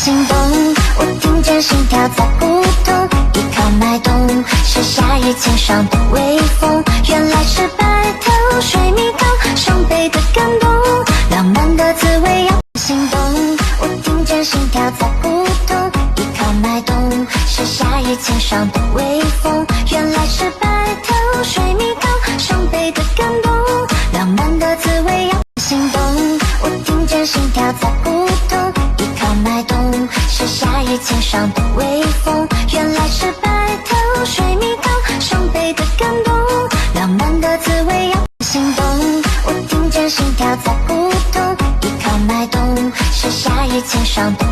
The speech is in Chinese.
心动，我听见心跳在扑通，依靠脉动，是夏日前上的微风。原来是白头水蜜桃，伤悲的感动，浪漫的滋味让心动。我听见心跳在扑通，依靠脉动，是夏日前上的微风。原来是白头水蜜桃，伤悲的感动，浪漫的滋味让心动。我听见心跳在扑通，依靠脉动，是夏日前上的微风。原来是白头水蜜桃，伤悲的感动，浪漫的滋味让心动。我听见心跳在扑通，依靠脉动，是夏日前上的